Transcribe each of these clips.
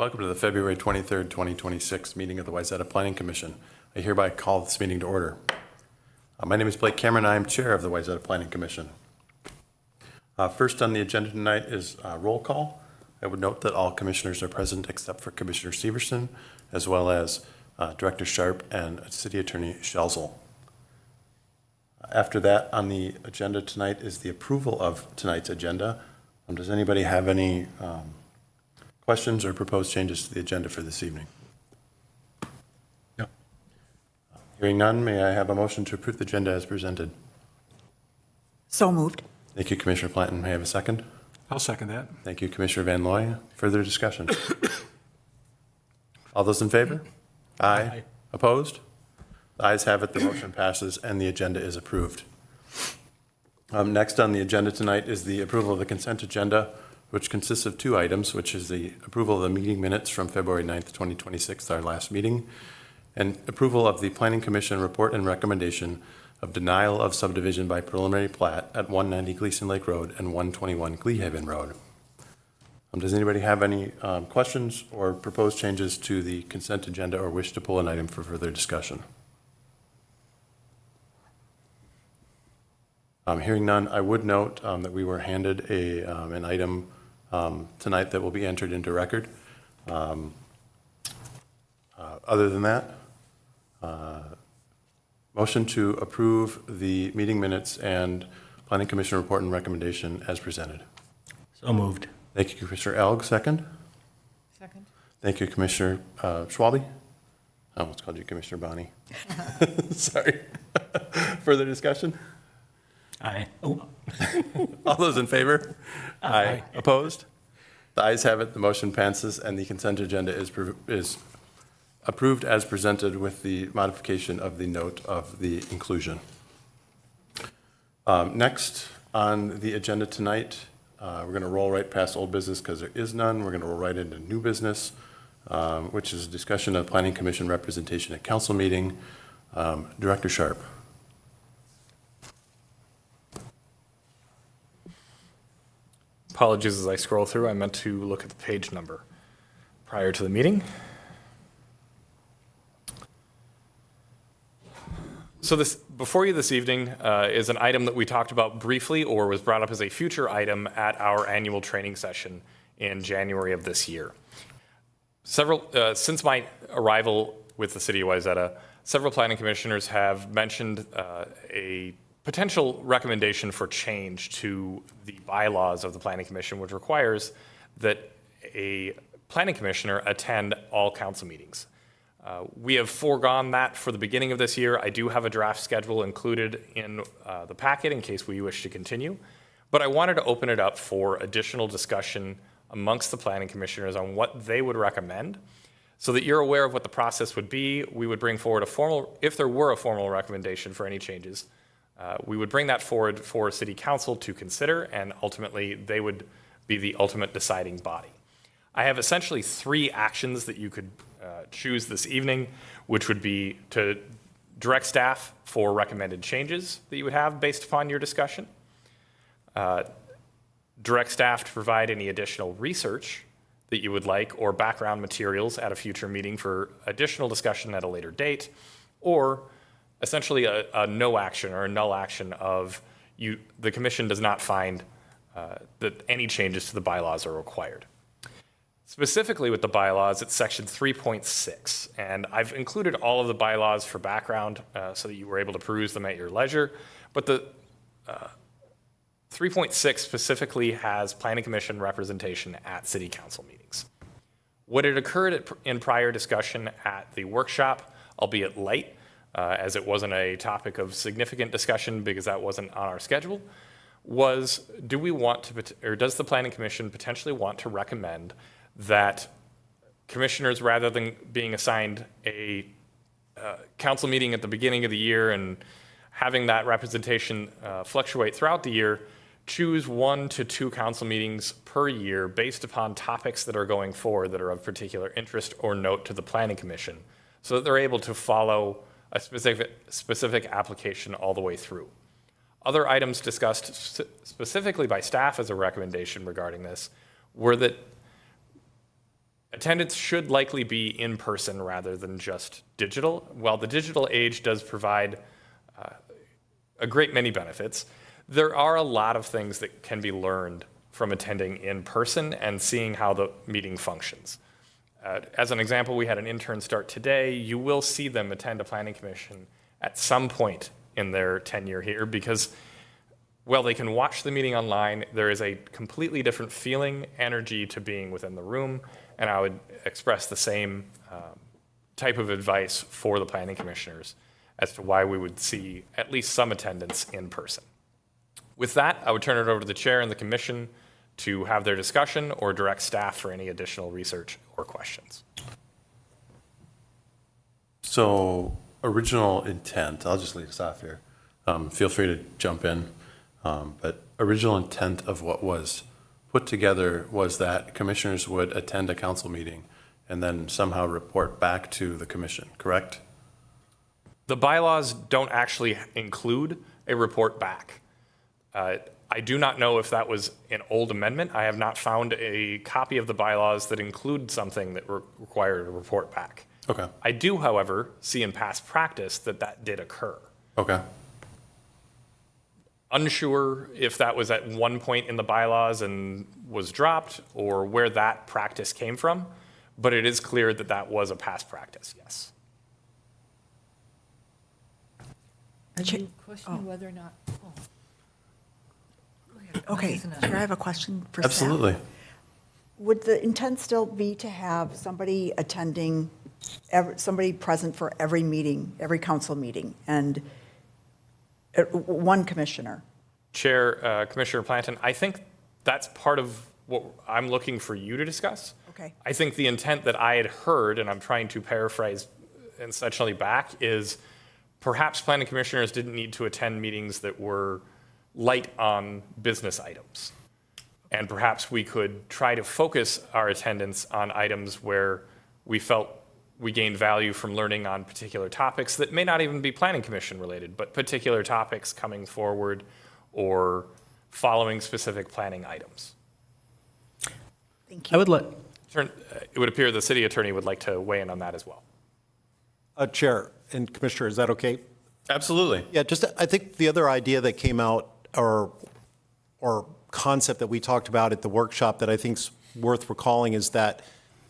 Welcome to the February 23rd, 2026 meeting of the Wayzata Planning Commission. I hereby call this meeting to order. My name is Blake Cameron. I am chair of the Wayzata Planning Commission. First on the agenda tonight is roll call. I would note that all commissioners are present except for Commissioner Severson, as well as Director Sharp and City Attorney Schelzel. After that, on the agenda tonight is the approval of tonight's agenda. Does anybody have any questions or proposed changes to the agenda for this evening? No. Hearing none, may I have a motion to approve the agenda as presented? So moved. Thank you, Commissioner Planton. May I have a second? I'll second that. Thank you, Commissioner Van Looy. Further discussion? All those in favor? Aye. Opposed? The ayes have it. The motion passes and the agenda is approved. Next on the agenda tonight is the approval of the consent agenda, which consists of two items, which is the approval of the meeting minutes from February 9th, 2026, our last meeting, and approval of the Planning Commission report and recommendation of denial of subdivision by preliminary plat at 190 Gleason Lake Road and 121 Gleahaven Road. Does anybody have any questions or proposed changes to the consent agenda or wish to pull an item for further discussion? Hearing none, I would note that we were handed an item tonight that will be entered into record. Other than that, motion to approve the meeting minutes and Planning Commission report and recommendation as presented. So moved. Thank you, Commissioner Elg. Second? Second. Thank you, Commissioner Schwalbe. I almost called you Commissioner Bonnie. Sorry. Further discussion? Aye. Oh. All those in favor? Aye. Opposed? The ayes have it. The motion passes and the consent agenda is approved as presented with the modification of the note of the inclusion. Next on the agenda tonight, we're going to roll right past old business because there is none. We're going to roll right into new business, which is a discussion of Planning Commission representation at council meeting. Director Sharp. Apologies as I scroll through. I meant to look at the page number prior to the meeting. So this before you this evening is an item that we talked about briefly or was brought up as a future item at our annual training session in January of this year. Since my arrival with the City of Wayzata, several planning commissioners have mentioned a potential recommendation for change to the bylaws of the Planning Commission, which requires that a planning commissioner attend all council meetings. We have foregone that for the beginning of this year. I do have a draft schedule included in the packet in case we wish to continue, but I wanted to open it up for additional discussion amongst the planning commissioners on what they would recommend so that you're aware of what the process would be. We would bring forward if there were a formal recommendation for any changes, we would bring that forward for City Council to consider, and ultimately they would be the ultimate deciding body. I have essentially three actions that you could choose this evening, which would be to direct staff for recommended changes that you would have based upon your discussion, direct staff to provide any additional research that you would like or background materials at a future meeting for additional discussion at a later date, or essentially a no action or a null action of the commission does not find that any changes to the bylaws are required. Specifically with the bylaws, it's section 3.6, and I've included all of the bylaws for background so that you were able to peruse them at your leisure, but the 3.6 specifically has planning commission representation at city council meetings. What had occurred in prior discussion at the workshop, albeit light, as it wasn't a topic of significant discussion because that wasn't on our schedule, was does the Planning Commission potentially want to recommend that commissioners, rather than being assigned a council meeting at the beginning of the year and having that representation fluctuate throughout the year, choose 1 to 2 council meetings per year based upon topics that are going forward that are of particular interest or note to the Planning Commission, so that they're able to follow a specific application all the way through. Other items discussed specifically by staff as a recommendation regarding this were that Attendance should likely be in person rather than just digital. While the digital age does provide a great many benefits, there are a lot of things that can be learned from attending in person and seeing how the meeting functions. As an example, we had an intern start today. You will see them attend a planning commission at some point in their tenure here because, well, they can watch the meeting online. There is a completely different feeling, energy to being within the room, and I would express the same type of advice for the planning commissioners as to why we would see at least some attendance in person. With that, I would turn it over to the chair and the commission to have their discussion or direct staff for any additional research or questions. So original intent, I'll just lead us off here. Feel free to jump in. But original intent of what was put together was that commissioners would attend a council meeting and then somehow report back to the commission, correct? The bylaws don't actually include a report back. I do not know if that was an old amendment. I have not found a copy of the bylaws that include something that required a report back. Okay. I do, however, see in past practice that that did occur. Okay. Unsure if that was at one point in the bylaws and was dropped or where that practice came from, but it is clear that that was a past practice, yes. Are you questioning whether or not? Okay, Chair, I have a question for staff. Absolutely. Would the intent still be to have somebody attending, somebody present for every meeting, every council meeting, and one commissioner? Chair, Commissioner Planton, I think that's part of what I'm looking for you to discuss. Okay. I think the intent that I had heard, and I'm trying to paraphrase essentially back, is perhaps planning commissioners didn't need to attend meetings that were light on business items. And perhaps we could try to focus our attendance on items where we felt we gained value from learning on particular topics that may not even be planning commission related, but particular topics coming forward or following specific planning items. Thank you. I would let, It would appear the city attorney would like to weigh in on that as well. Chair and Commissioner, is that okay? Absolutely. Yeah, just, I think the other idea that came out, or concept that we talked about at the workshop that I think is worth recalling is that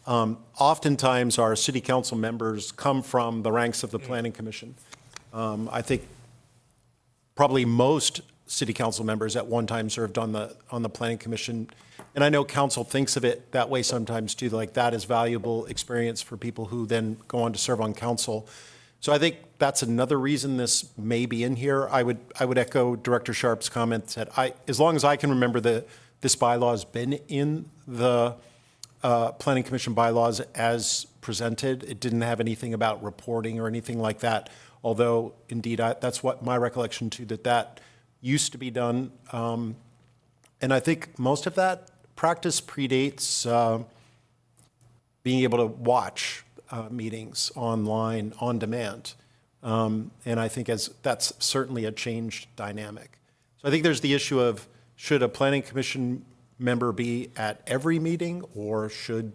oftentimes our city council members come from the ranks of the planning commission. I think probably most city council members at one time served on the planning commission. And I know council thinks of it that way sometimes too, like that is valuable experience for people who then go on to serve on council. So I think that's another reason this may be in here. I would echo Director Sharp's comments that as long as I can remember, this bylaw has been in the Planning Commission bylaws as presented. It didn't have anything about reporting or anything like that, although indeed that's what my recollection too, that used to be done. And I think most of that practice predates being able to watch meetings online on demand. And I think that's certainly a changed dynamic. So I think there's the issue of should a planning commission member be at every meeting or should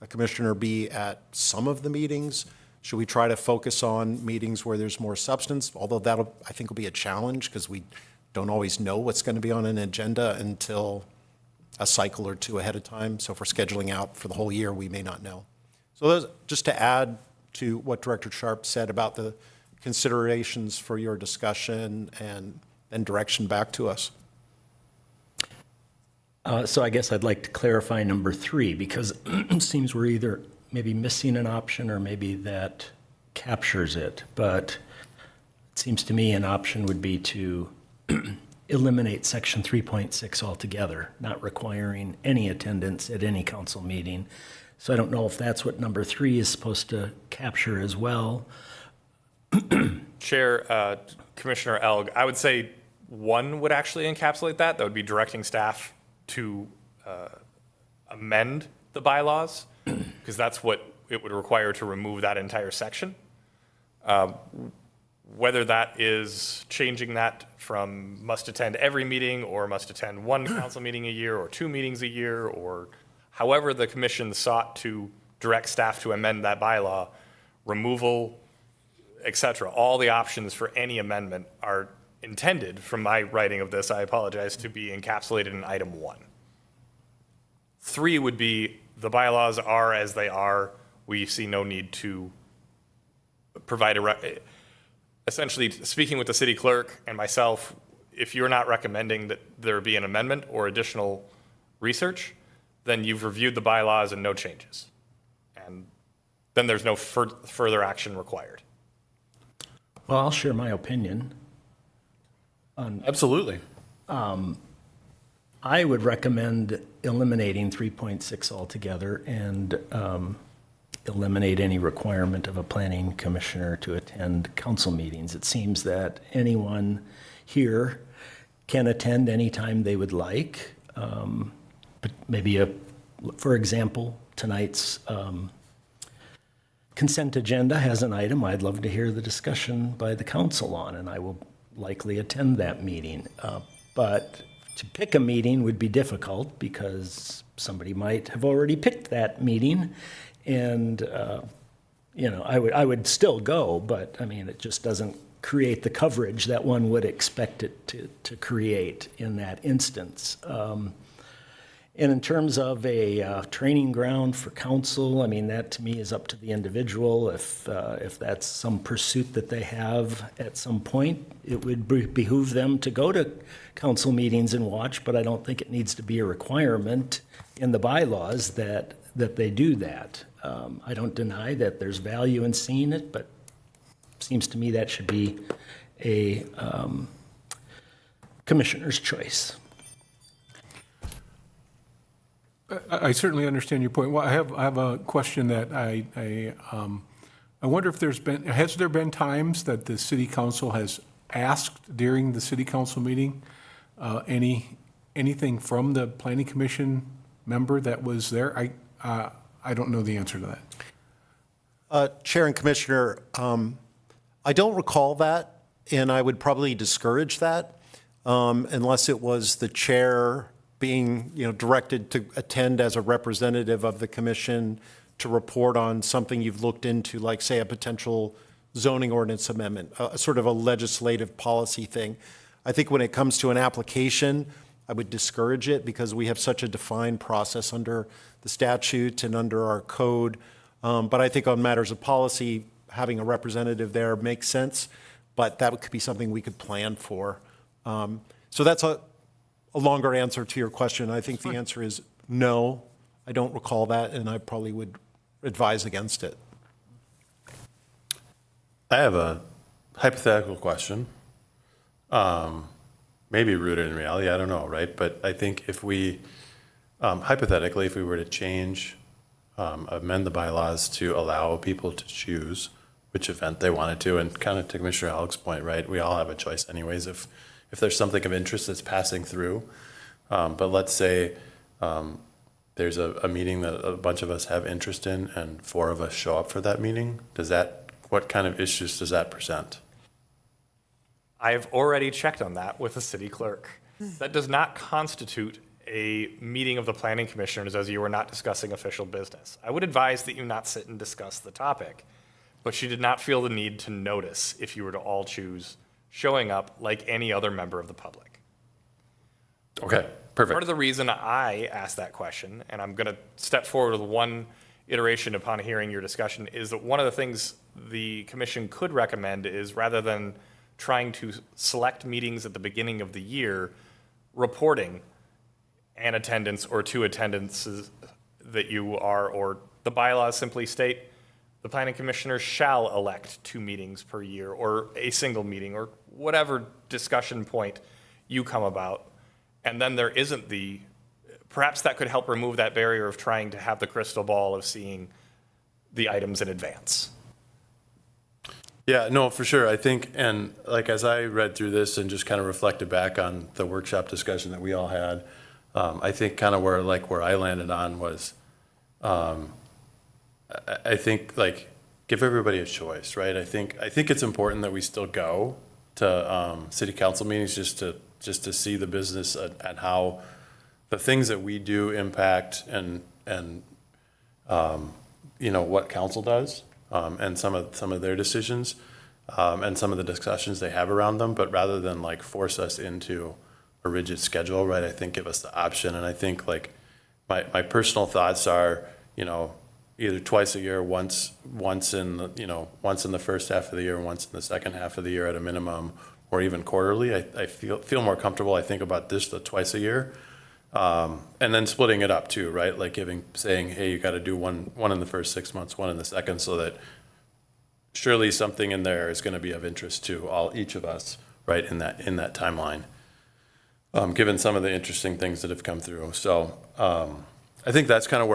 a commissioner be at some of the meetings? Should we try to focus on meetings where there's more substance? Although that'll, I think, will be a challenge because we don't always know what's going to be on an agenda until a cycle or two ahead of time. So if we're scheduling out for the whole year, we may not know. So those, just to add to what Director Sharp said about the considerations for your discussion and direction back to us. so I guess I'd like to clarify number 3 because it seems we're either maybe missing an option or maybe that captures it. But it seems to me an option would be to eliminate section 3.6 altogether, not requiring any attendance at any council meeting. So I don't know if that's what number 3 is supposed to capture as well. Chair, Commissioner Elg, I would say 1 would actually encapsulate that. That would be directing staff to amend the bylaws, because that's what it would require to remove that entire section. Whether that is changing that from must attend every meeting or must attend 1 council meeting a year or 2 meetings a year, or However, the commission sought to direct staff to amend that bylaw, removal, et cetera, all the options for any amendment are intended, from my writing of this, I apologize, to be encapsulated in item 1. 3 would be the bylaws are as they are. We see no need to provide essentially speaking with the city clerk and myself, if you're not recommending that there be an amendment or additional research, then you've reviewed the bylaws and no changes. And then there's no further action required. Well, I'll share my opinion. Absolutely. I would recommend eliminating 3.6 altogether and eliminate any requirement of a planning commissioner to attend council meetings. It seems that anyone here can attend anytime they would like. But maybe, for example, tonight's consent agenda has an item I'd love to hear the discussion by the council on, and I will likely attend that meeting. But to pick a meeting would be difficult because somebody might have already picked that meeting. And, I would still go, but I mean, it just doesn't create the coverage that one would expect it to create in that instance. And in terms of a training ground for council, I mean, that to me is up to the individual. If that's some pursuit that they have at some point, it would behoove them to go to council meetings and watch, but I don't think it needs to be a requirement in the bylaws that they do that. I don't deny that there's value in seeing it, but it seems to me that should be a commissioner's choice. I certainly understand your point. Well, I have a question that I wonder if has there been times that the city council has asked during the city council meeting anything from the planning commission member that was there? I don't know the answer to that. Chair and Commissioner, I don't recall that, and I would probably discourage that unless it was the chair being, directed to attend as a representative of the commission to report on something you've looked into, like, say, a potential zoning ordinance amendment, a sort of a legislative policy thing. I think when it comes to an application, I would discourage it because we have such a defined process under the statute and under our code. But I think on matters of policy, having a representative there makes sense, but that could be something we could plan for. So that's a longer answer to your question. I think the answer is no. I don't recall that, and I probably would advise against it. I have a hypothetical question, maybe rooted in reality, I don't know, right? But I think if we, hypothetically, if we were to change, amend the bylaws to allow people to choose which event they wanted to, and kind of to Commissioner Halleck's point, right? We all have a choice anyways if there's something of interest that's passing through. But let's say there's a meeting that a bunch of us have interest in and 4 of us show up for that meeting. What kind of issues does that present? I've already checked on that with the city clerk. That does not constitute a meeting of the planning commissioners as you are not discussing official business. I would advise that you not sit and discuss the topic, but she did not feel the need to notice if you were to all choose showing up like any other member of the public. Okay, perfect. Part of the reason I asked that question, and I'm going to step forward with one iteration upon hearing your discussion, is that one of the things the commission could recommend is, rather than trying to select meetings at the beginning of the year, reporting an attendance or 2 attendances that you are, or the bylaws simply state the planning commissioners shall elect 2 meetings per year, or a single meeting, or whatever discussion point you come about. And then there isn't perhaps that could help remove that barrier of trying to have the crystal ball of seeing the items in advance. Yeah, no, for sure. I think, and like as I read through this and just kind of reflected back on the workshop discussion that we all had, I think kind of where I landed on was, I think give everybody a choice, right? I think it's important that we still go to city council meetings just to see the business and how the things that we do impact and you know, what council does, and some of their decisions, and some of the discussions they have around them, but rather than like force us into a rigid schedule, right, I think give us the option. And I think like my personal thoughts are, you know, either twice a year, once in the first half of the year, once in the second half of the year at a minimum, or even quarterly. I feel more comfortable, I think, about this the twice a year. And then splitting it up too, right? Like saying, hey, you got to do one in the first 6 months, one in the second, so that surely something in there is going to be of interest to each of us, right? In that timeline, given some of the interesting things that have come through. So I think that's kind of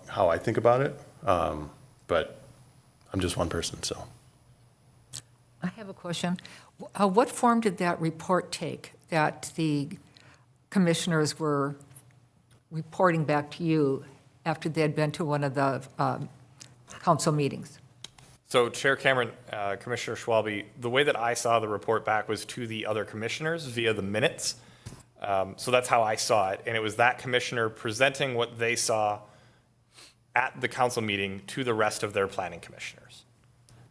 how I think about it. But I'm just one person, so. I have a question. What form did that report take that the commissioners were reporting back to you after they had been to one of the council meetings? So Chair Cameron, Commissioner Schwalbe, the way that I saw the report back was to the other commissioners via the minutes. So that's how I saw it. And it was that commissioner presenting what they saw at the council meeting to the rest of their planning commissioners.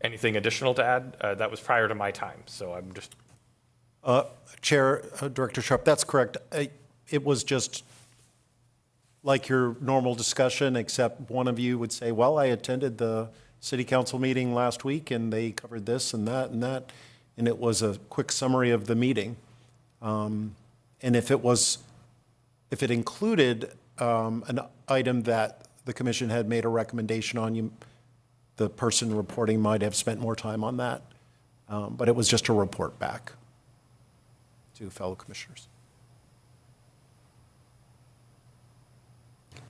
Anything additional to add? That was prior to my time, so I'm just. Chair, Director Sharp, that's correct. It was just like your normal discussion, except one of you would say, well, I attended the city council meeting last week and they covered this and that and that. And it was a quick summary of the meeting. And if it included an item that the commission had made a recommendation on, the person reporting might have spent more time on that. But it was just a report back to fellow commissioners.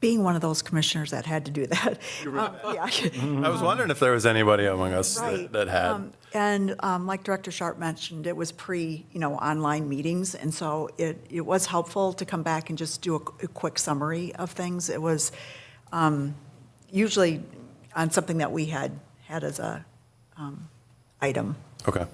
Being one of those commissioners that had to do that. Yeah. I was wondering if there was anybody among us Right. that had. And like Director Sharp mentioned, it was online meetings, and so it was helpful to come back and just do a quick summary of things. It was usually on something that we had as a item. Okay.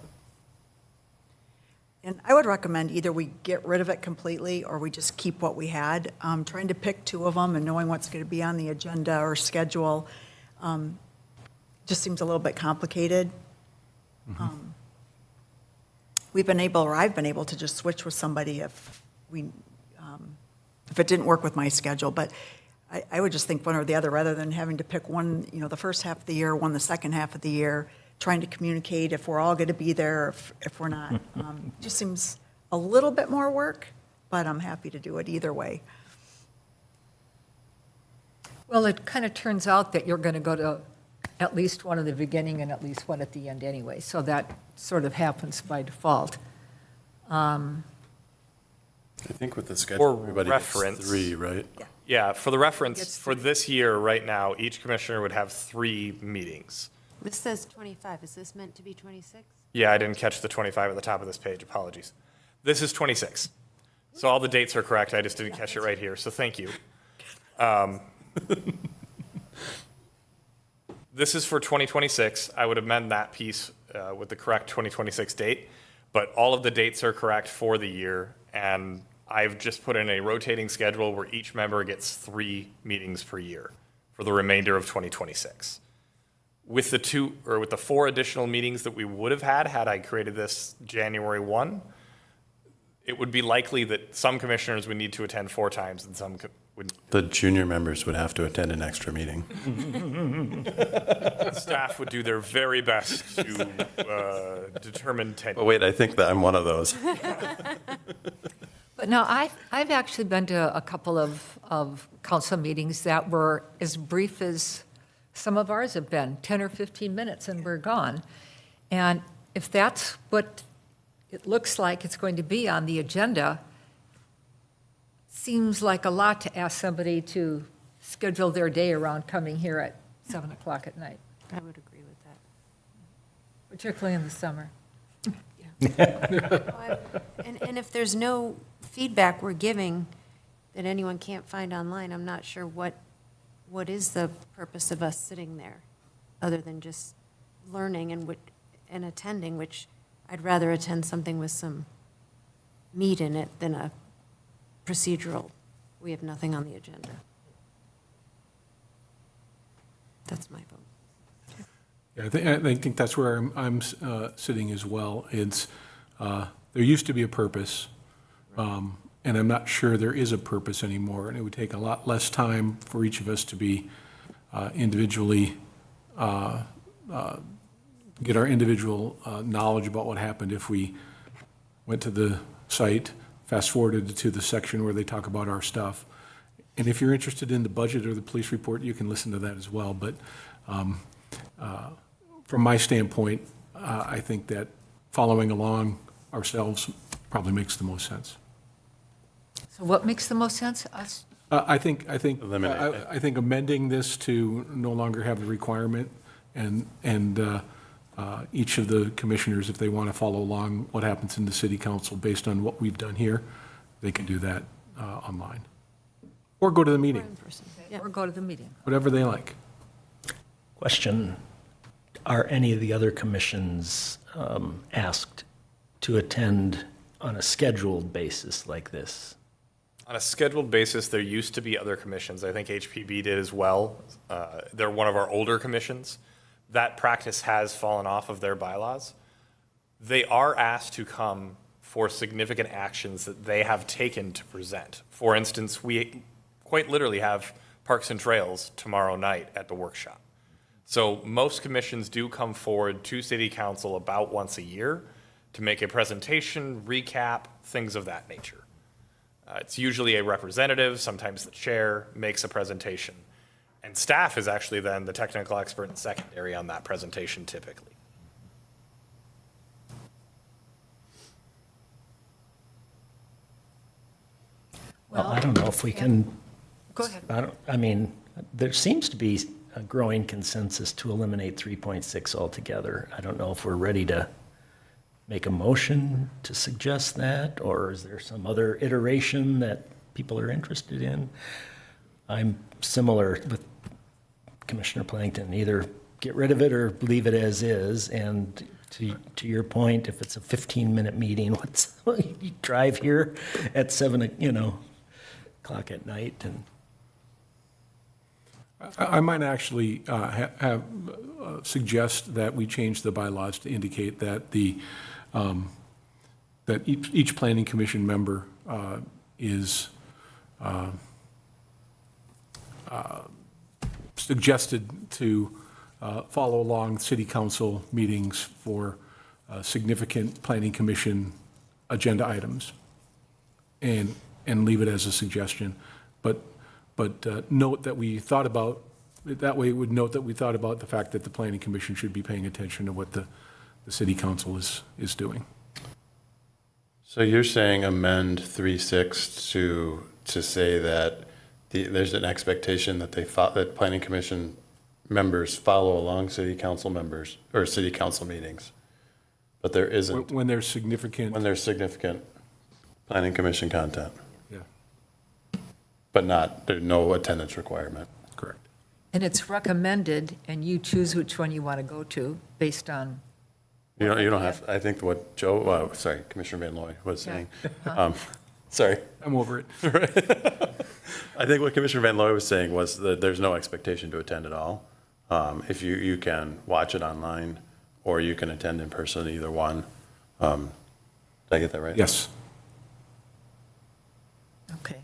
And I would recommend either we get rid of it completely or we just keep what we had. Trying to pick two of them and knowing what's going to be on the agenda or schedule just seems a little bit complicated. I've been able to just switch with somebody if it didn't work with my schedule. But I would just think one or the other rather than having to pick one, the first half of the year, one the second half of the year, trying to communicate if we're all going to be there, if we're not. Just seems a little bit more work, but I'm happy to do it either way. Well, it kind of turns out that you're going to go to at least one at the beginning and at least one at the end anyway, so that sort of happens by default. I think with the schedule, For everybody reference. gets 3, right? Yeah, for the reference, Gets for this year, right now, each commissioner would have 3 meetings. This says 25. Is this meant to be 26? Yeah, I didn't catch the 25 at the top of this page, apologies. This is 26. So all the dates are correct, I just didn't catch it right here, so thank you. This is for 2026. I would amend that piece with the correct 2026 date, but all of the dates are correct for the year, and I've just put in a rotating schedule where each member gets 3 meetings per year for the remainder of 2026. With the 4 additional meetings that we would have had I created this January 1, it would be likely that some commissioners would need to attend 4 times and some would. The junior members would have to attend an extra meeting. Staff would do their very best to determine tenure. But wait, I think that I'm one of those. But now, I've actually been to a couple of council meetings that were as brief as some of ours have been, 10 or 15 minutes, and we're gone. And if that's what it looks like it's going to be on the agenda, seems like a lot to ask somebody to schedule their day around coming here at 7 o'clock at night, I would agree with that. particularly in the summer. And if there's no feedback we're giving that anyone can't find online, I'm not sure what is the purpose of us sitting there, other than just learning and attending, which I'd rather attend something with some meat in it than a procedural, we have nothing on the agenda. That's my vote. Yeah, I think that's where I'm sitting as well. It's, there used to be a purpose, and I'm not sure there is a purpose anymore, and it would take a lot less time for each of us to be individually, get our individual knowledge about what happened if we went to the site, fast-forwarded to the section where they talk about our stuff. And if you're interested in the budget or the police report, you can listen to that as well. But from my standpoint, I think that following along ourselves probably makes the most sense. So what makes the most sense? Us? I think Eliminate it. I think amending this to no longer have the requirement, and each of the commissioners, if they want to follow along what happens in the city council based on what we've done here, they can do that online. Or go to the Or meeting, in person. Yeah. Or go to the meeting? whatever they like. Question, are any of the other commissions asked to attend on a scheduled basis like this? On a scheduled basis, there used to be other commissions. I think HPB did as well. They're one of our older commissions. That practice has fallen off of their bylaws. They are asked to come for significant actions that they have taken to present. For instance, we quite literally have Parks and Trails tomorrow night at the workshop. So most commissions do come forward to city council about once a year to make a presentation, recap, things of that nature. It's usually a representative, sometimes the chair, makes a presentation. And staff is actually then the technical expert and secondary on that presentation typically. Well, I don't know if we can, Go ahead. I mean, there seems to be a growing consensus to eliminate 3.6 altogether. I don't know if we're ready to make a motion to suggest that, or is there some other iteration that people are interested in? I'm similar with Commissioner Plankton, either get rid of it or leave it as is. And to your point, if it's a 15-minute meeting, you drive here at 7, o'clock at night, and I might actually suggest that we change the bylaws to indicate that that each planning commission member is suggested to follow along city council meetings for significant planning commission agenda items, and leave it as a suggestion. But note that we thought about, that way it would note that we thought about the fact that the planning commission should be paying attention to what the city council is doing. So you're saying amend 3.6 to say that there's an expectation that that planning commission members follow along city council members, or city council meetings, but there isn't When there's significant, when there's significant planning commission content, yeah, but there's no attendance requirement. correct. And it's recommended, and you choose which one you want to go to based on, You don't have, I think what Commissioner Van Looy was saying. Uh-huh. Sorry. I'm over it. I think what Commissioner Van Looy was saying was that there's no expectation to attend at all. If you can watch it online, or you can attend in person, either one. Did I get that right? Yes. okay.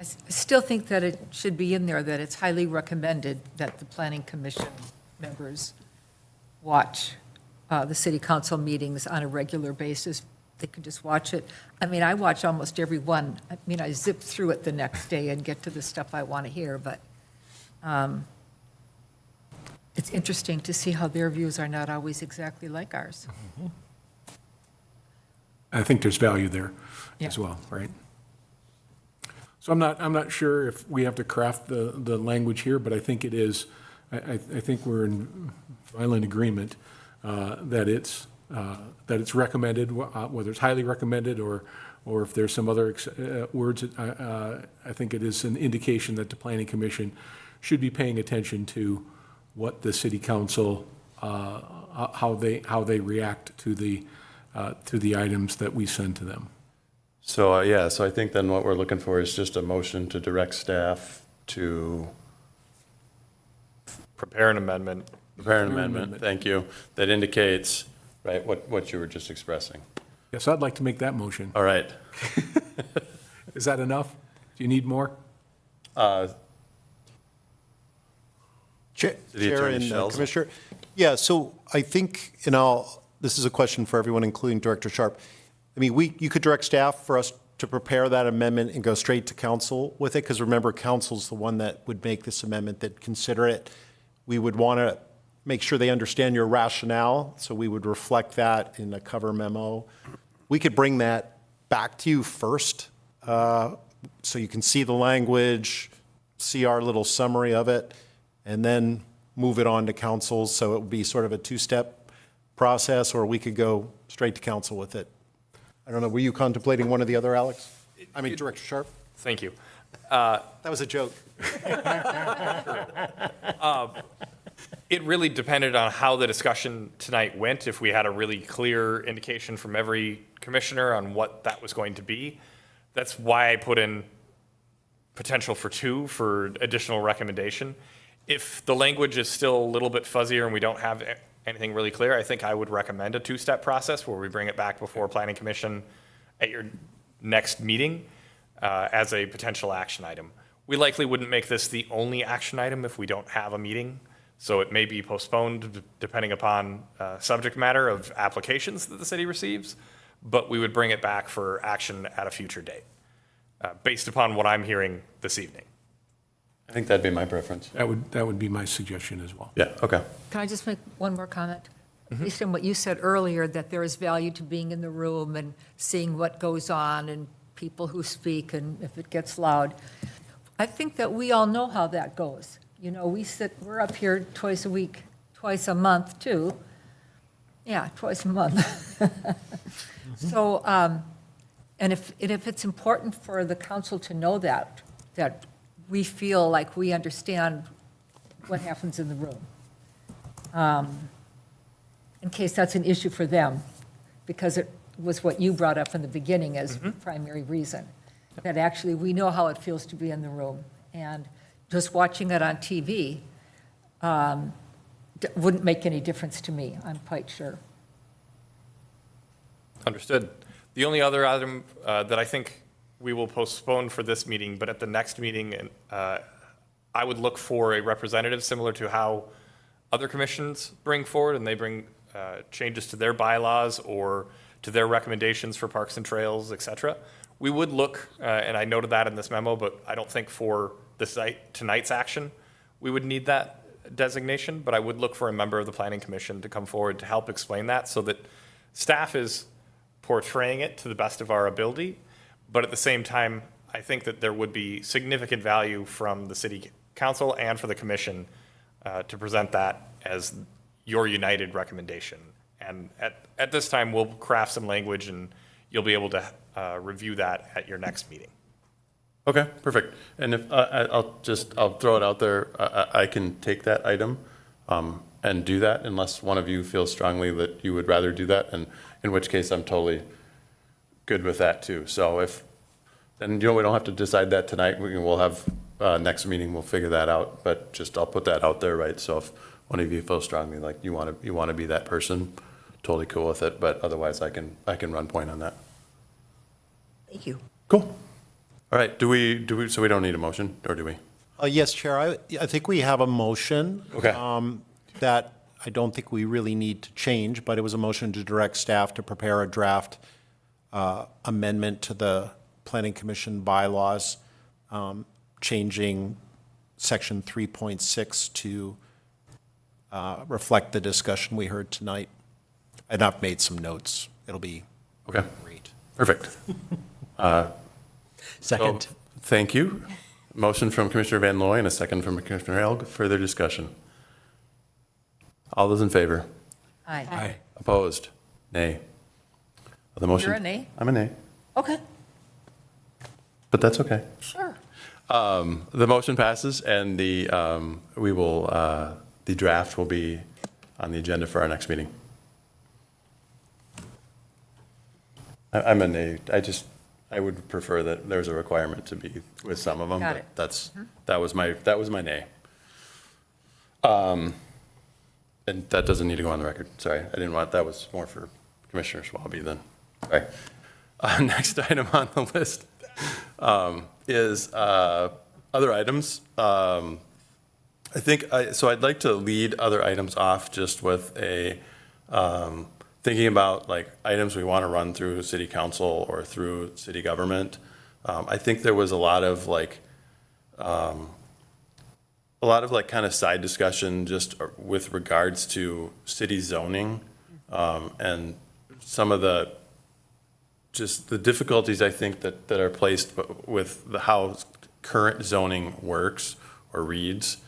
I still think that it should be in there, that it's highly recommended that the planning commission members watch the city council meetings on a regular basis. They can just watch it. I mean, I watch almost every one. I mean, I zip through it the next day and get to the stuff I want to hear, but it's interesting to see how their views are not always exactly like ours. I think there's value there as Yeah. well, right? So I'm not sure if we have to craft the language here, but I think it is, I think we're in violent agreement that it's recommended, whether it's highly recommended or if there's some other words. I think it is an indication that the planning commission should be paying attention to what the city council, how they react to the items that we send to them. So, so I think then what we're looking for is just a motion to direct staff to prepare an amendment. Prepare an amendment, thank you, that indicates, right, what you were just expressing. Yes, I'd like to make that motion. All right. Is that enough? Do you need more? Chair City Attorney and Shells. Commissioner, yeah, so I think, this is a question for everyone, including Director Sharp. I mean, you could direct staff for us to prepare that amendment and go straight to council with it, because remember, council's the one that would make this amendment, that consider it. We would want to make sure they understand your rationale, so we would reflect that in a cover memo. We could bring that back to you first, so you can see the language, see our little summary of it, and then move it on to council, so it would be sort of a two-step process, or we could go straight to council with it. I don't know, were you contemplating one or the other, Alex? I mean, Director Sharp? Thank you. That was a joke. It really depended on how the discussion tonight went, if we had a really clear indication from every commissioner on what that was going to be. That's why I put in potential for 2 for additional recommendation. If the language is still a little bit fuzzier and we don't have anything really clear, I think I would recommend a 2-step process where we bring it back before Planning Commission at your next meeting as a potential action item. We likely wouldn't make this the only action item if we don't have a meeting, so it may be postponed depending upon subject matter of applications that the city receives, but we would bring it back for action at a future date, based upon what I'm hearing this evening. I think that'd be my preference. That would be my suggestion as well. Yeah, okay. Can I just make one more comment? Based on what you said earlier, that there is value to being in the room and seeing what goes on and people who speak and if it gets loud. I think that we all know how that goes. You know, we're up here twice a week, twice a month too. Yeah, twice a month. So, and if it's important for the council to know that we feel like we understand what happens in the room, in case that's an issue for them, because it was what you brought up in the beginning as primary reason, that actually we know how it feels to be in the room. And just watching it on TV wouldn't make any difference to me, I'm quite sure. Understood. The only other item that I think we will postpone for this meeting, but at the next meeting, I would look for a representative similar to how other commissions bring forward, and they bring changes to their bylaws or to their recommendations for parks and trails, et cetera. We would look, and I noted that in this memo, but I don't think for tonight's action, we would need that designation, but I would look for a member of the Planning Commission to come forward to help explain that so that staff is portraying it to the best of our ability. But at the same time, I think that there would be significant value from the city council and for the commission to present that as your united recommendation. And at this time, we'll craft some language and you'll be able to review that at your next meeting. Okay, perfect. And if, I'll throw it out there, I can take that item and do that unless one of you feels strongly that you would rather do that, and in which case I'm totally good with that too. So then we don't have to decide that tonight. We'll have, next meeting, we'll figure that out, but I'll put that out there, right? So if one of you feels strongly like you want to be that person, totally cool with it, but otherwise I can run point on that. Thank you. Cool. All right, do we, so we don't need a motion, or do we? Yes, Chair, I think we have a motion. Okay. That I don't think we really need to change, but it was a motion to direct staff to prepare a draft amendment to the Planning Commission bylaws, changing section 3.6 to reflect the discussion we heard tonight. And I've made some notes. It'll be Okay, great. perfect. Second. So, thank you. Motion from Commissioner Van Looy and a second from Commissioner Hale. Further discussion? All those in favor? Aye. Opposed? Nay. The motion. You're a nay? I'm a nay, Okay, but that's okay. sure. The motion passes, and the draft will be on the agenda for our next meeting. I'm a nay. I would prefer that there's a requirement to be with some of them. Got but it. That was my nay. And that doesn't need to go on the record. Sorry, I didn't want, that was more for Commissioner Schwalbe then. Sorry. Next item on the list is other items. I think, so I'd like to lead other items off just with a, thinking about like items we want to run through city council or through city government. I think there was a lot of like kind of side discussion just with regards to city zoning and some of the, just the difficulties I think that are placed with the how current zoning works or reads.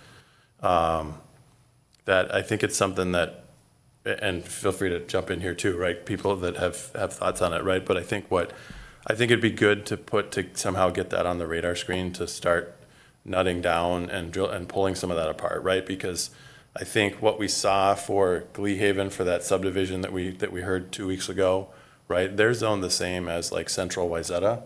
That I think it's something that, and feel free to jump in here too, right? People that have thoughts on it, right? But I think it'd be good to somehow get that on the radar screen to start nutting down and pulling some of that apart, right? Because I think what we saw for Gleahaven for that subdivision that we heard 2 weeks ago, right? They're zoned the same as like Central Wayzata,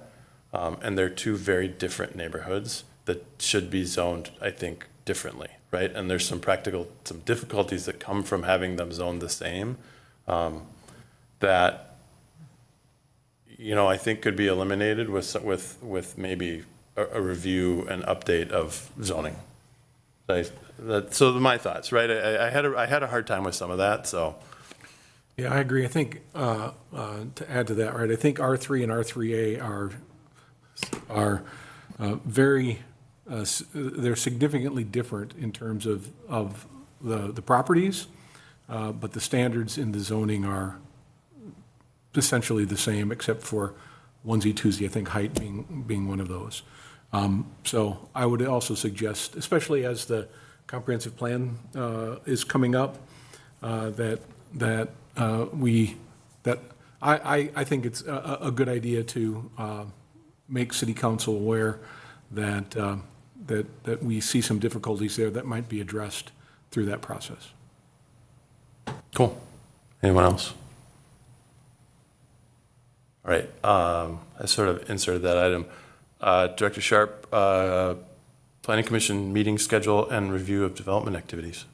and they're two very different neighborhoods that should be zoned, I think, differently, right? And there's some difficulties that come from having them zoned the same, that, you know, I think could be eliminated with maybe a review and update of zoning. So my thoughts, right? I had a hard time with some of that, so. Yeah, I agree. I think, to add to that, right, I think R3 and R3A are very, they're significantly different in terms of the properties, but the standards in the zoning are essentially the same, except for onesie, twosie, I think height being one of those. So I would also suggest, especially as the comprehensive plan is coming up, I think it's a good idea to make city council aware that we see some difficulties there that might be addressed through that process. Cool. Anyone else? All right, I sort of inserted that item. Director Sharp, Planning Commission meeting schedule and review of development activities.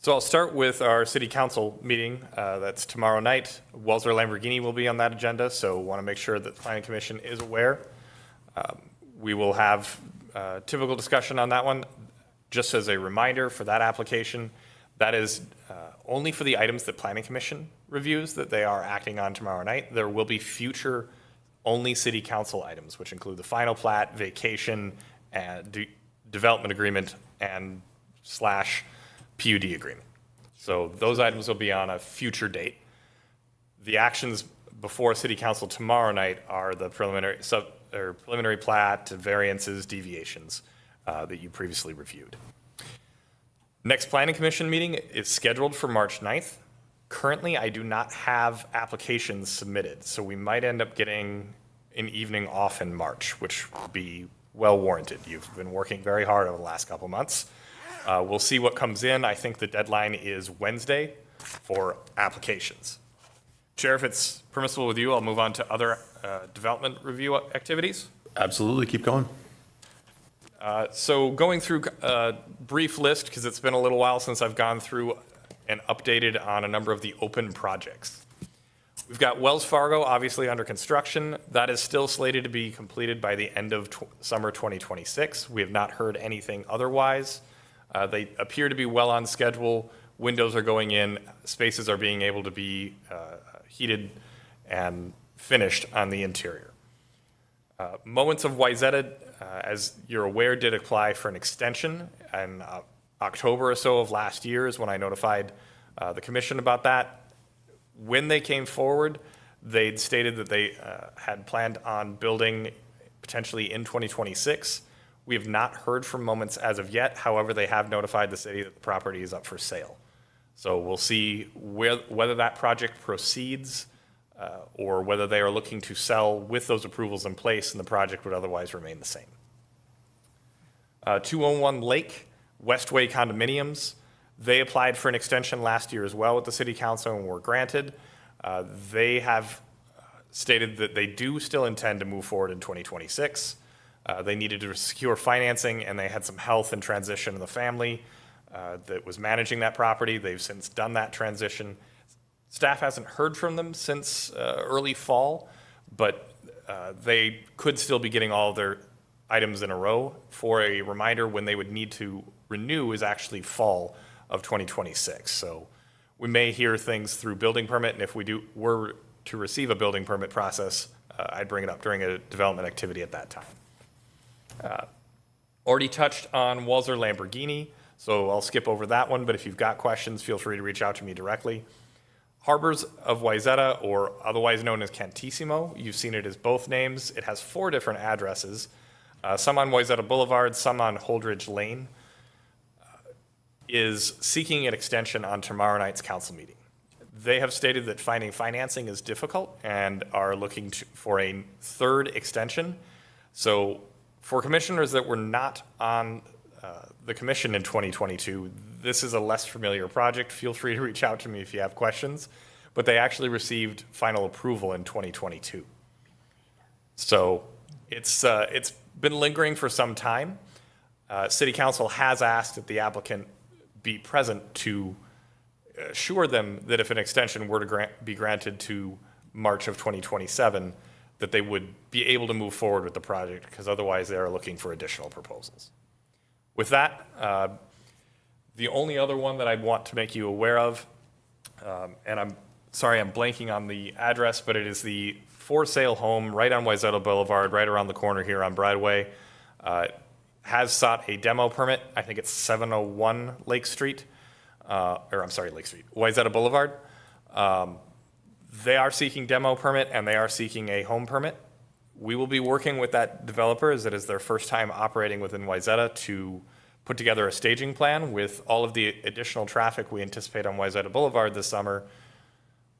So I'll start with our city council meeting. That's tomorrow night. Welser Lamborghini will be on that agenda, so want to make sure that the Planning Commission is aware. We will have typical discussion on that one. Just as a reminder for that application, that is only for the items that Planning Commission reviews that they are acting on tomorrow night. There will be future only city council items, which include the final plat, vacation, and development agreement, and / PUD agreement. So those items will be on a future date. The actions before city council tomorrow night are the preliminary plat, variances, deviations that you previously reviewed. Next planning commission meeting is scheduled for March 9th. Currently, I do not have applications submitted, so we might end up getting an evening off in March, which will be well warranted. You've been working very hard over the last couple months. We'll see what comes in. I think the deadline is Wednesday for applications. Chair, if it's permissible with you, I'll move on to other development review activities. Absolutely, keep going. So going through a brief list, because it's been a little while since I've gone through and updated on a number of the open projects. We've got Wells Fargo, obviously under construction. That is still slated to be completed by the end of summer 2026. We have not heard anything otherwise. They appear to be well on schedule. Windows are going in. Spaces are being able to be heated and finished on the interior. Moments of Wayzata, as you're aware, did apply for an extension in October or so of last year is when I notified the commission about that. When they came forward, they'd stated that they had planned on building potentially in 2026. We have not heard from Moments as of yet. However, they have notified the city that the property is up for sale. So we'll see whether that project proceeds or whether they are looking to sell with those approvals in place and the project would otherwise remain the same. 201 Lake, Westway condominiums. They applied for an extension last year as well with the city council and were granted. They have stated that they do still intend to move forward in 2026. They needed to secure financing and they had some health and transition in the family. that was managing that property. They've since done that transition. Staff hasn't heard from them since early fall, but they could still be getting all of their items in a row. For a reminder, when they would need to renew is actually fall of 2026. So we may hear things through building permit, and if we were to receive a building permit process, I'd bring it up during a development activity at that time. Already touched on Walzer Lamborghini, so I'll skip over that one, but if you've got questions, feel free to reach out to me directly. Harbors of Wayzata, or otherwise known as Cantissimo, you've seen it as both names. It has 4 different addresses, some on Wayzata Boulevard, some on Holdridge Lane, is seeking an extension on tomorrow night's council meeting. They have stated that finding financing is difficult and are looking for a 3rd extension. So for commissioners that were not on the commission in 2022, this is a less familiar project. Feel free to reach out to me if you have questions, but they actually received final approval in 2022. So it's been lingering for some time. City Council has asked that the applicant be present to assure them that if an extension were to be granted to March of 2027, that they would be able to move forward with the project, because otherwise they are looking for additional proposals. With that, the only other one that I'd want to make you aware of, and I'm sorry I'm blanking on the address, but it is the for sale home right on Wayzata Boulevard, right around the corner here on Broadway, has sought a demo permit. I think it's 701 Lake Street, Lake Street, Wayzata Boulevard. They are seeking demo permit and they are seeking a home permit. We will be working with that developer, as it is their first time operating within Wayzata, to put together a staging plan with all of the additional traffic we anticipate on Wayzata Boulevard this summer.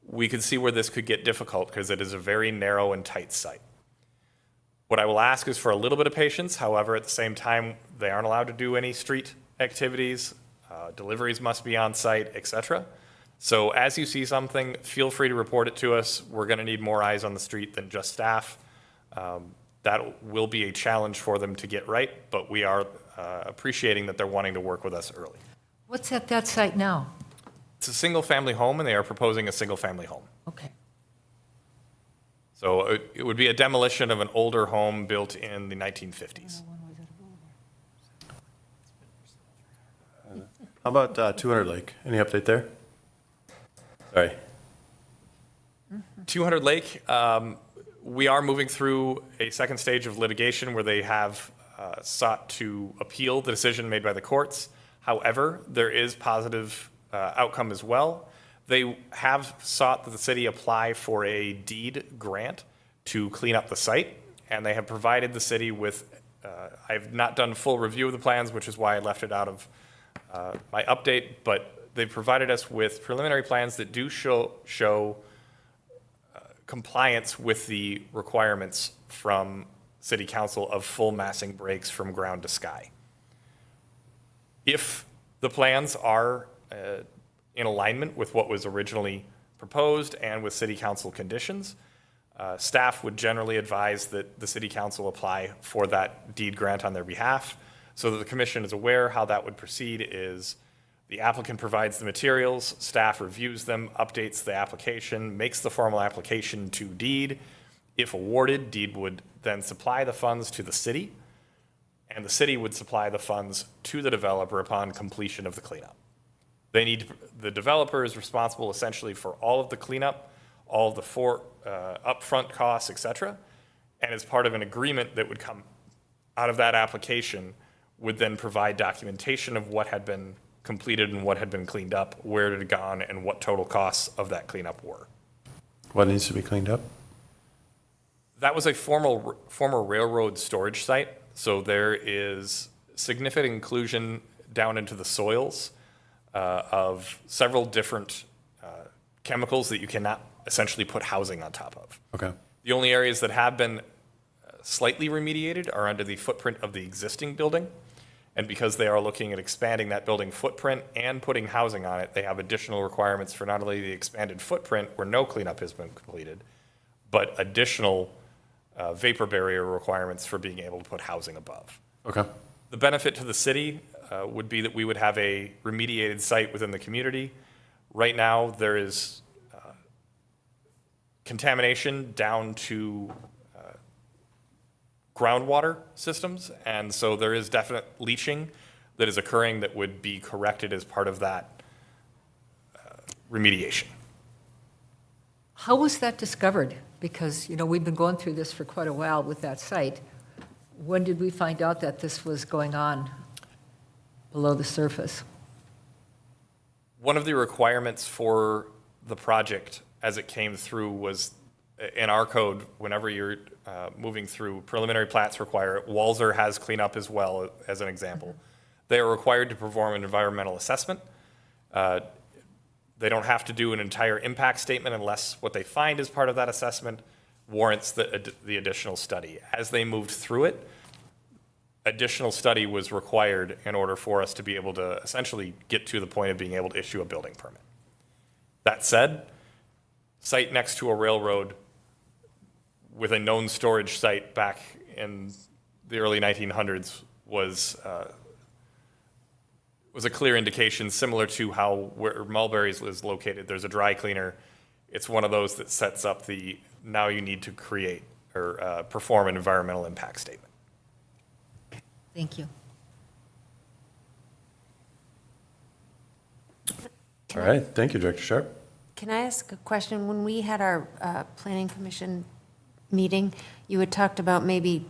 We could see where this could get difficult because it is a very narrow and tight site. What I will ask is for a little bit of patience. However, at the same time, they aren't allowed to do any street activities. Deliveries must be on site, etc. So as you see something, feel free to report it to us. We're going to need more eyes on the street than just staff. That will be a challenge for them to get right, but we are appreciating that they're wanting to work with us early. What's at that site now? It's a single-family home, and they are proposing a single-family home. Okay. So it would be a demolition of an older home built in the 1950s. How about 200 Lake? Any update there? Sorry. 200 Lake, we are moving through a second stage of litigation where they have sought to appeal the decision made by the courts. However, there is positive outcome as well. They have sought that the city apply for a deed grant to clean up the site, and they have provided the city with, I've not done full review of the plans, which is why I left it out of my update, but they've provided us with preliminary plans that do show compliance with the requirements from City Council of full massing breaks from ground to sky. If the plans are in alignment with what was originally proposed and with City Council conditions, staff would generally advise that the City Council apply for that deed grant on their behalf. So that the commission is aware, how that would proceed is the applicant provides the materials, staff reviews them, updates the application, makes the formal application to deed. If awarded, deed would then supply the funds to the city, and the city would supply the funds to the developer upon completion of the cleanup. The developer is responsible essentially for all of the cleanup, all of the upfront costs, et cetera, and as part of an agreement that would come out of that application would then provide documentation of what had been completed and what had been cleaned up, where it had gone, and what total costs of that cleanup were. What needs to be cleaned up? That was a former railroad storage site, so there is significant inclusion down into the soils of several different chemicals that you cannot essentially put housing on top of. Okay. The only areas that have been slightly remediated are under the footprint of the existing building. And because they are looking at expanding that building footprint and putting housing on it, they have additional requirements for not only the expanded footprint where no cleanup has been completed, but additional vapor barrier requirements for being able to put housing above. Okay. The benefit to the city would be that we would have a remediated site within the community. Right now, there is contamination down to groundwater systems, and so there is definite leaching that is occurring that would be corrected as part of that remediation. How was that discovered? Because, we've been going through this for quite a while with that site. When did we find out that this was going on below the surface? One of the requirements for the project as it came through was, in our code, whenever you're moving through, preliminary plats require it. Walzer has cleanup as well, as an example. They are required to perform an environmental assessment. They don't have to do an entire impact statement unless what they find as part of that assessment warrants the additional study. As they moved through it, additional study was required in order for us to be able to essentially get to the point of being able to issue a building permit. That said, site next to a railroad with a known storage site back in the early 1900s was a clear indication, similar to how where Mulberry's is located. There's a dry cleaner. It's one of those that sets up the, now you need to create or perform an environmental impact statement. Thank you. All right, thank you, Director Sharp. Can I ask a question? When we had our planning commission meeting, you had talked about maybe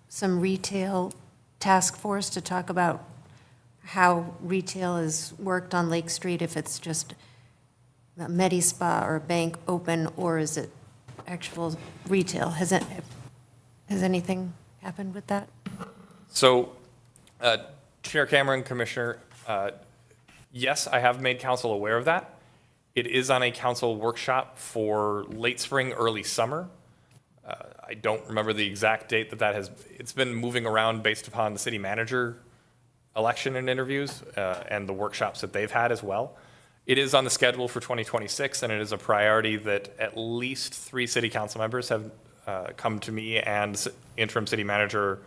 some retail task force to talk about how retail is worked on Lake Street, if it's just a Medi Spa or a bank open, or is it actual retail? Has anything happened with that? So, Chair Cameron, Commissioner, yes, I have made council aware of that. It is on a council workshop for late spring, early summer. I don't remember the exact date that has, it's been moving around based upon the city manager election and interviews and the workshops that they've had as well. It is on the schedule for 2026, and it is a priority that at least 3 city council members have come to me and interim city manager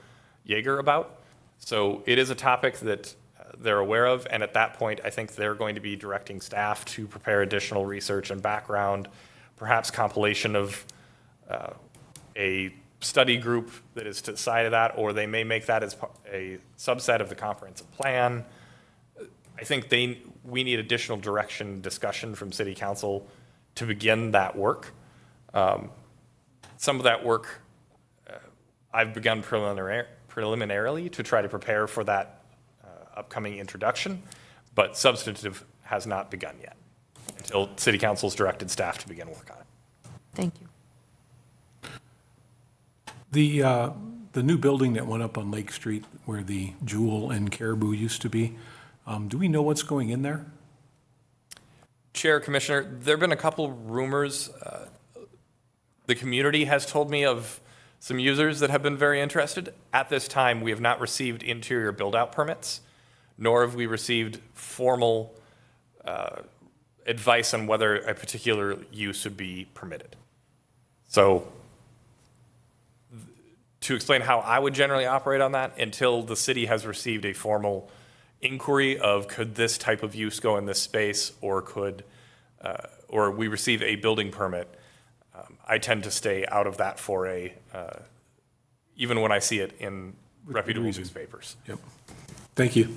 Yeager about. So it is a topic that they're aware of, and at that point, I think they're going to be directing staff to prepare additional research and background, perhaps compilation of a study group that is to the side of that, or they may make that as a subset of the comprehensive plan. I think we need additional direction, discussion from city council to begin that work. Some of that work I've begun preliminarily to try to prepare for that upcoming introduction, but substantive has not begun yet until city council's directed staff to begin work on it. Thank you. The new building that went up on Lake Street where the Jewel and Caribou used to be, do we know what's going in there? Chair, Commissioner, there have been a couple rumors. The community has told me of some users that have been very interested. At this time, we have not received interior build-out permits, nor have we received formal advice on whether a particular use would be permitted. So to explain how I would generally operate on that, until the city has received a formal inquiry of could this type of use go in this space, or or we receive a building permit, I tend to stay out of that foray, even when I see it in reputable reason. newspapers. Yep. Thank you.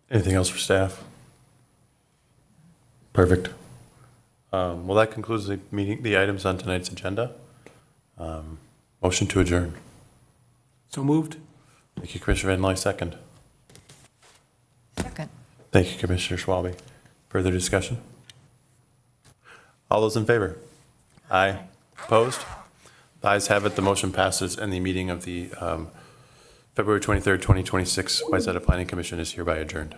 Anything else for staff? Perfect. Well, that concludes the meeting, the items on tonight's agenda. Motion to adjourn. So moved? Thank you, Commissioner Van Lye, second. Second. Thank you, Commissioner Schwalbe. Further discussion? All those in favor? Aye. Opposed? The ayes have it, the motion passes, and the meeting of the February 23rd, 2026 Wayzata Planning Commission is hereby adjourned.